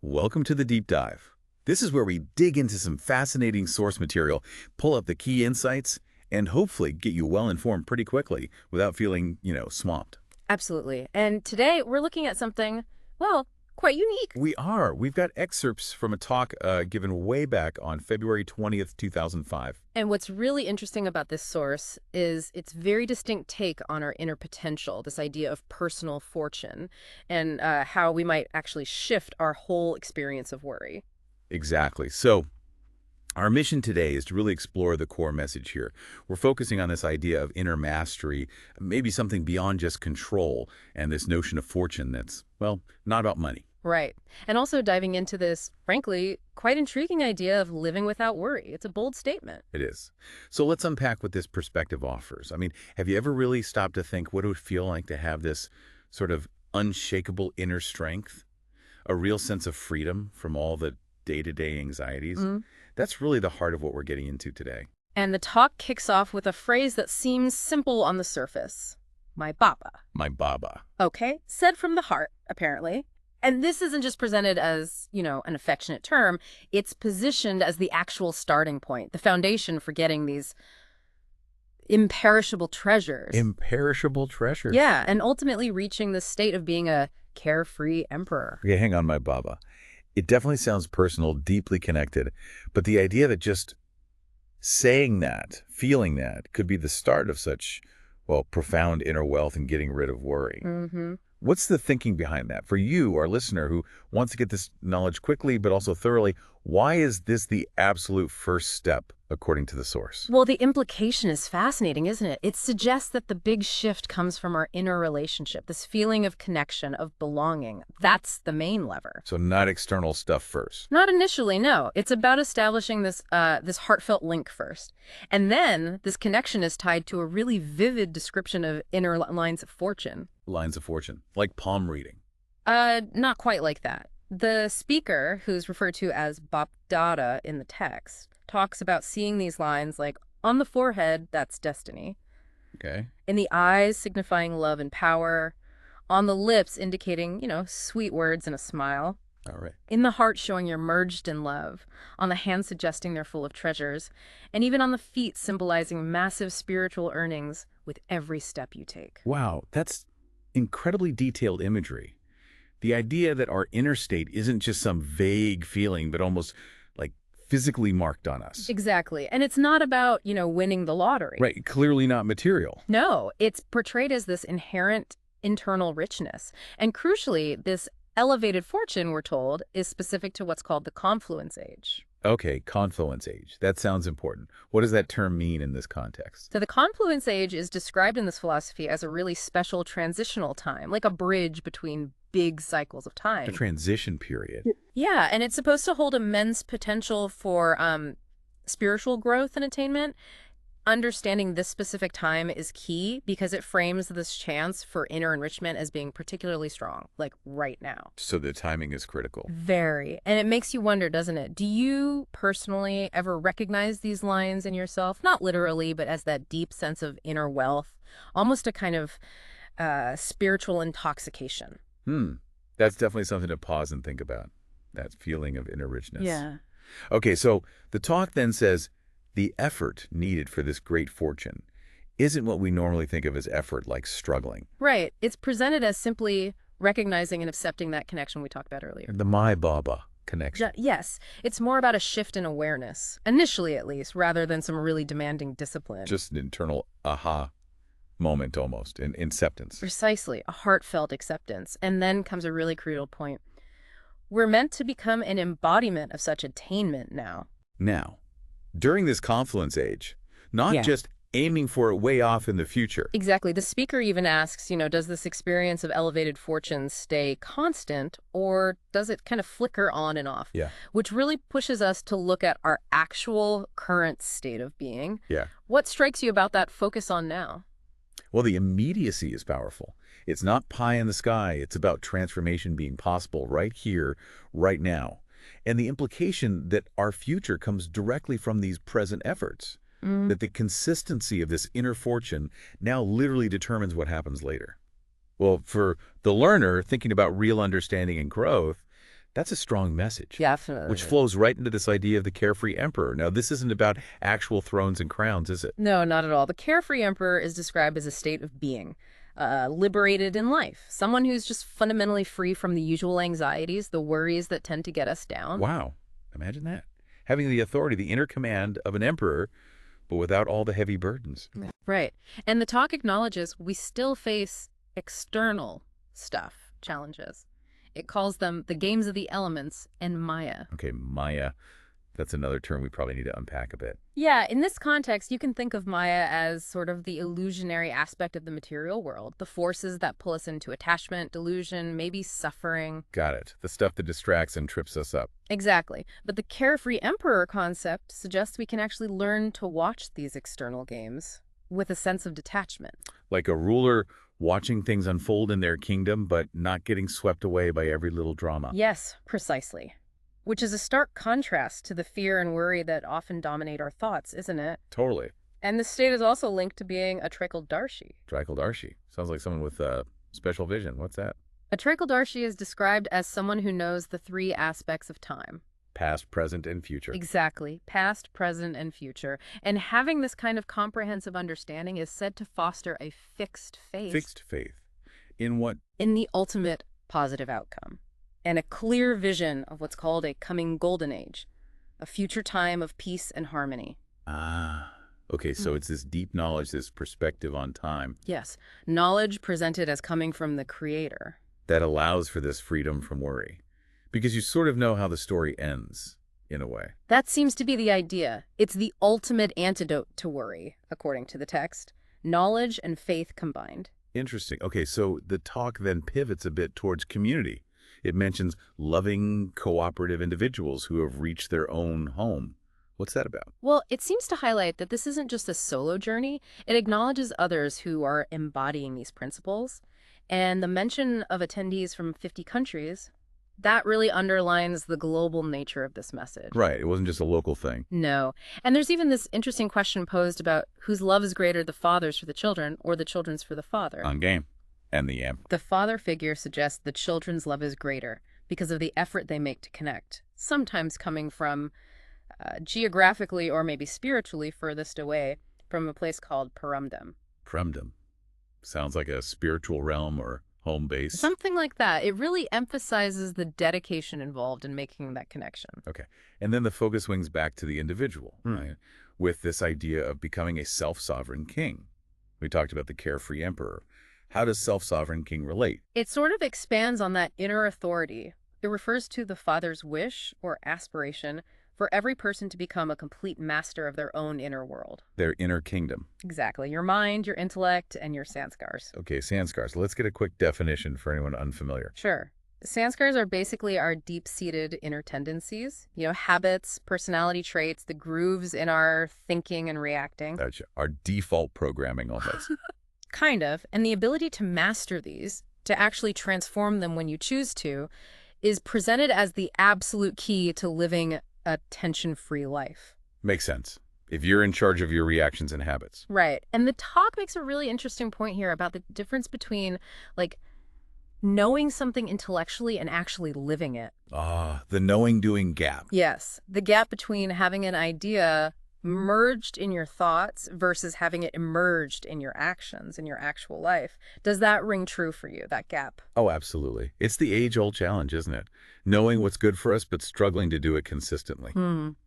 Welcome to the deep dive. This is where we dig into some fascinating source material, pull up the key insights, and hopefully get you well informed pretty quickly without feeling, swamped. Absolutely. And today we're looking at something, well, quite unique. We are. We've got excerpts from a talk given way back on February 20th, 2005. And what's really interesting about this source is its very distinct take on our inner potential, this idea of personal fortune, and how we might actually shift our whole experience of worry. Exactly. So our mission today is to really explore the core message here. We're focusing on this idea of inner mastery, maybe something beyond just control, and this notion of fortune that's, well, not about money. Right. And also diving into this, frankly, quite intriguing idea of living without worry. It's a bold statement. It is. So let's unpack what this perspective offers. I mean, have you ever really stopped to think what it would feel like to have this sort of unshakable inner strength, a real sense of freedom from all the day-to-day anxieties? That's really the heart of what we're getting into today. And the talk kicks off with a phrase that seems simple on the surface. My Baba. My Baba. Okay, said from the heart, apparently. And this isn't just presented as, an affectionate term. It's positioned as the actual starting point, the foundation for getting these imperishable treasures. Imperishable treasures. Yeah, and ultimately reaching the state of being a carefree emperor. Okay, hang on, my Baba. It definitely sounds personal, deeply connected, but the idea that just saying that, feeling that, could be the start of such, well, profound inner wealth and getting rid of worry. What's the thinking behind that? For you, our listener, who wants to get this knowledge quickly but also thoroughly, why is this the absolute first step, according to the source? Well, the implication is fascinating, isn't it? It suggests that the big shift comes from our inner relationship, this feeling of connection, of belonging. That's the main lever. So not external stuff first. Not initially, no. It's about establishing this heartfelt link first. And then this connection is tied to a really vivid description of inner lines of fortune. Lines of fortune, like palm reading. Not quite like that. The speaker, who's referred to as Bapdada in the text, talks about seeing these lines like on the forehead, that's destiny. Okay. In the eyes, signifying love and power. On the lips, indicating, sweet words and a smile. All right. In the heart, showing you're merged in love. On the hands, suggesting they're full of treasures. And even on the feet, symbolizing massive spiritual earnings with every step you take. Wow, that's incredibly detailed imagery. The idea that our inner state isn't just some vague feeling, but almost like physically marked on us. Exactly. And it's not about, winning the lottery. Right, clearly not material. No, it's portrayed as this inherent internal richness. And crucially, this elevated fortune, we're told, is specific to what's called the confluence age. Okay, confluence age. That sounds important. What does that term mean in this context? So the confluence age is described in this philosophy as a really special transitional time, like a bridge between big cycles of time. A transition period. Yeah, and it's supposed to hold immense potential for spiritual growth and attainment. Understanding this specific time is key because it frames this chance for inner enrichment as being particularly strong, like right now. So the timing is critical. Very. And it makes you wonder, doesn't it? Do you personally ever recognize these lines in yourself? Not literally, but as that deep sense of inner wealth, almost a kind of spiritual intoxication. That's definitely something to pause and think about, that feeling of inner richness. Yeah. Okay, so the talk then says the effort needed for this great fortune isn't what we normally think of as effort, like struggling. Right. It's presented as simply recognizing and accepting that connection we talked about earlier. The My Baba connection. Yes. It's more about a shift in awareness, initially at least, rather than some really demanding discipline. Just an internal aha moment almost, an acceptance. Precisely, a heartfelt acceptance. And then comes a really crucial point. We're meant to become an embodiment of such attainment now. Now, during this confluence age, not just aiming for it way off in the future. Exactly. The speaker even asks, does this experience of elevated fortune stay constant or does it kind of flicker on and off? Yeah. Which really pushes us to look at our actual current state of being. Yeah. What strikes you about that focus on now? Well, the immediacy is powerful. It's not pie in the sky. It's about transformation being possible right here, right now. And the implication that our future comes directly from these present efforts, that the consistency of this inner fortune now literally determines what happens later. Well, for the learner thinking about real understanding and growth, That's a strong message, which Definitely. flows right into this idea of the carefree emperor. Now, this isn't about actual thrones and crowns, is it? No, not at all. The carefree emperor is described as a state of being, liberated in life, someone who's just fundamentally free from the usual anxieties, the worries that tend to get us down. Wow. Imagine that. Having the authority, the inner command of an emperor, but without all the heavy burdens. Yeah. Right. And the talk acknowledges we still face external stuff, challenges. It calls them the games of the elements and Maya. Okay, Maya. That's another term we probably need to unpack a bit. Yeah, in this context, you can think of Maya as sort of the illusionary aspect of the material world, the forces that pull us into attachment, delusion, maybe suffering. Got it. The stuff that distracts and trips us up. Exactly. But the carefree emperor concept suggests we can actually learn to watch these external games with a sense of detachment. Like a ruler watching things unfold in their kingdom, but not getting swept away by every little drama. Yes, precisely. Which is a stark contrast to the fear and worry that often dominate our thoughts, isn't it? Totally. And the state is also linked to being a Trakeldarshi. Darshi. Sounds like someone with special vision. What's that? A Trakeldarshi is described as someone who knows the three aspects of time. Past, present, and future. Exactly. Past, present, and future. And having this kind of comprehensive understanding is said to foster a fixed faith. Fixed faith. In what? In the ultimate positive outcome. And a clear vision of what's called a coming golden age. A future time of peace and harmony. Ah. Okay, so it's this deep knowledge, this perspective on time. Yes. Knowledge presented as coming from the Creator. That allows for this freedom from worry. Because you sort of know how the story ends, in a way. That seems to be the idea. It's the ultimate antidote to worry, according to the text. Knowledge and faith combined. Interesting. Okay, so the talk then pivots a bit towards community. It mentions loving, cooperative individuals who have reached their own home. What's that about? Well, it seems to highlight that this isn't just a solo journey. It acknowledges others who are embodying these principles. And the mention of attendees from 50 countries, that really underlines the global nature of this message. Right, it wasn't just a local thing. No. And there's even this interesting question posed about whose love is greater, the father's for the children or the children's for the father. On game. And the amp. The father figure suggests the children's love is greater because of the effort they make to connect, sometimes coming from geographically or maybe spiritually furthest away from a place called Paramdam. Premdom. Sounds like a spiritual realm or home base. Something like that. It really emphasizes the dedication involved in making that connection. Okay. And then the focus swings back to the individual, right? With this idea of becoming a self-sovereign king. We talked about the carefree emperor. How does self-sovereign king relate? It sort of expands on that inner authority. It refers to the father's wish or aspiration for every person to become a complete master of their own inner world. Their inner kingdom. Exactly. Your mind, your intellect, and your sanskars. Okay, sanskars. Let's get a quick definition for anyone unfamiliar. Sure. Sanskars are basically our deep-seated inner tendencies, habits, personality traits, the grooves in our thinking and reacting. That's our default programming almost. Kind of. And the ability to master these, to actually transform them when you choose to, is presented as the absolute key to living a tension-free life. Makes sense. If you're in charge of your reactions and habits. Right. And the talk makes a really interesting point here about the difference between, knowing something intellectually and actually living it. Ah, the knowing-doing gap. Yes. The gap between having an idea merged in your thoughts versus having it emerged in your actions, in your actual life. Does that ring true for you, that gap? Oh, absolutely. It's the age-old challenge, isn't it? Knowing what's good for us, but struggling to do it consistently. And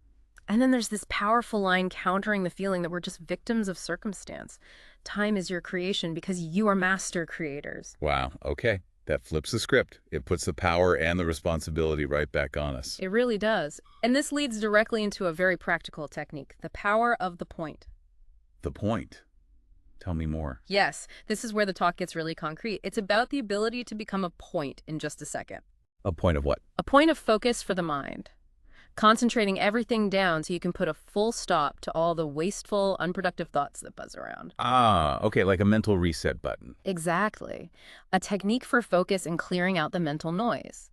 then there's this powerful line countering the feeling that we're just victims of circumstance. Time is your creation because you are master creators. Wow, okay. That flips the script. It puts the power and the responsibility right back on us. It really does. And this leads directly into a very practical technique, the power of the point. The point. Tell me more. Yes, this is where the talk gets really concrete. It's about the ability to become a point in just a second. A point of what? A point of focus for the mind. Concentrating everything down so you can put a full stop to all the wasteful, unproductive thoughts that buzz around. Ah, okay, like a mental reset button. Exactly. A technique for focus and clearing out the mental noise.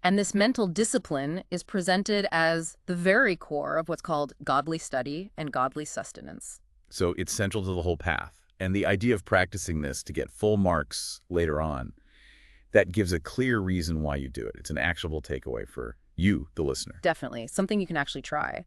And this mental discipline is presented as the very core of what's called godly study and godly sustenance. So it's central to the whole path. And the idea of practicing this to get full marks later on, that gives a clear reason why you do it. It's an actionable takeaway for you, the listener. Definitely. Something you can actually try.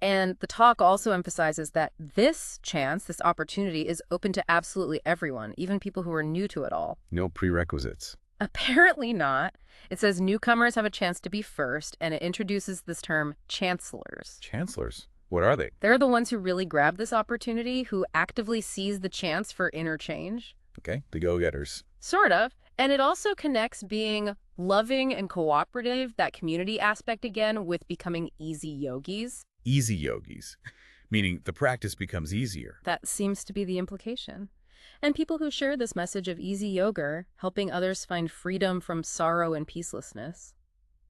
And the talk also emphasizes that this chance, this opportunity, is open to absolutely everyone, even people who are new to it all. No prerequisites. Apparently not. It says newcomers have a chance to be first, and it introduces this term chancellors. Chancellors? What are they? They're the ones who really grab this opportunity, who actively seize the chance for interchange. Okay, the go-getters. Sort of. And it also connects being loving and cooperative, that community aspect again, with becoming easy yogis. Easy yogis, meaning the practice becomes easier. That seems to be the implication. And people who share this message of easy yoga, helping others find freedom from sorrow and peacelessness,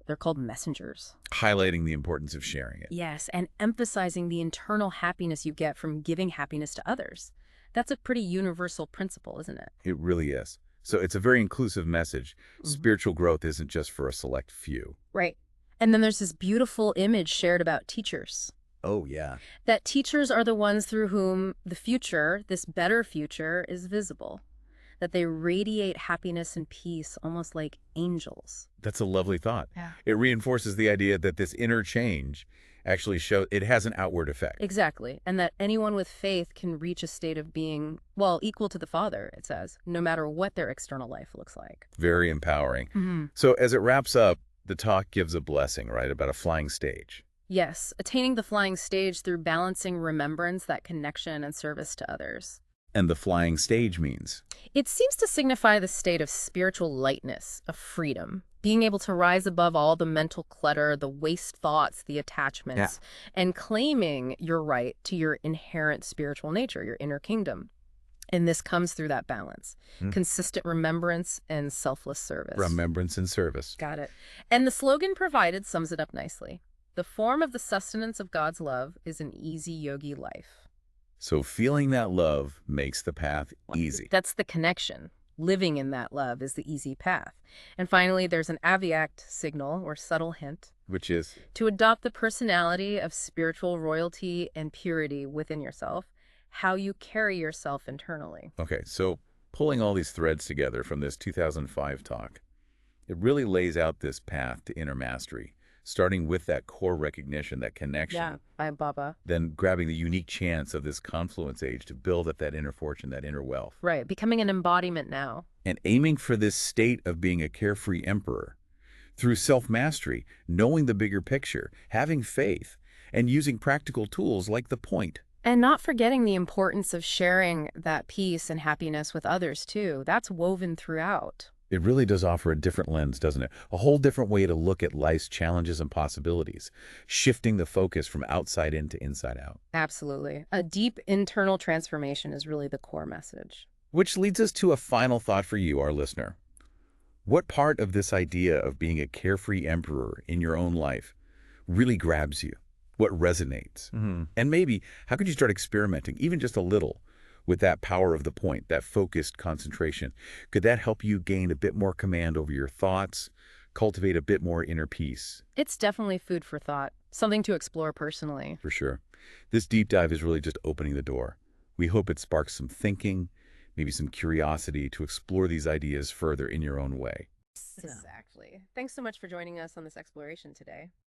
they're called messengers. Highlighting the importance of sharing it. Yes, and emphasizing the internal happiness you get from giving happiness to others. That's a pretty universal principle, isn't it? It really is. So it's a very inclusive message. Spiritual growth isn't just for a select few. Right. And then there's this beautiful image shared about teachers. Oh, yeah. That teachers are the ones through whom the future, this better future, is visible. That they radiate happiness and peace almost like angels. That's a lovely thought. Yeah. It reinforces the idea that this inner change actually it has an outward effect. Exactly. And that anyone with faith can reach a state of being, well, equal to the Father, it says, no matter what their external life looks like. Very empowering. So as it wraps up, the talk gives a blessing, right, about a flying stage. Yes, attaining the flying stage through balancing remembrance, that connection, and service to others. And the flying stage means? It seems to signify the state of spiritual lightness, of freedom, being able to rise above all the mental clutter, the waste thoughts, the attachments, and claiming your right to your inherent spiritual nature, your inner kingdom. And this comes through that balance, consistent remembrance and selfless service. Remembrance and service. Got it. And the slogan provided sums it up nicely. The form of the sustenance of God's love is an easy yogi life. So feeling that love makes the path easy. That's the connection. Living in that love is the easy path. And finally, there's an aviact signal or subtle hint. Which is? To adopt the personality of spiritual royalty and purity within yourself, how you carry yourself internally. Okay, so pulling all these threads together from this 2005 talk, it really lays out this path to inner mastery, starting with that core recognition, that connection. Yeah, by Baba. Then grabbing the unique chance of this confluence age to build up that inner fortune, that inner wealth. Right, becoming an embodiment now. And aiming for this state of being a carefree emperor through self-mastery, knowing the bigger picture, having faith, and using practical tools like the point. And not forgetting the importance of sharing that peace and happiness with others, too. That's woven throughout. It really does offer a different lens, doesn't it? A whole different way to look at life's challenges and possibilities, shifting the focus from outside in to inside out. Absolutely. A deep internal transformation is really the core message. Which leads us to a final thought for you, our listener. What part of this idea of being a carefree emperor in your own life really grabs you? What resonates? And maybe, how could you start experimenting, even just a little, with that power of the point, that focused concentration? Could that help you gain a bit more command over your thoughts, cultivate a bit more inner peace? It's definitely food for thought, something to explore personally. For sure. This deep dive is really just opening the door. We hope it sparks some thinking, maybe some curiosity to explore these ideas further in your own way. Exactly. Thanks so much for joining us on this exploration today.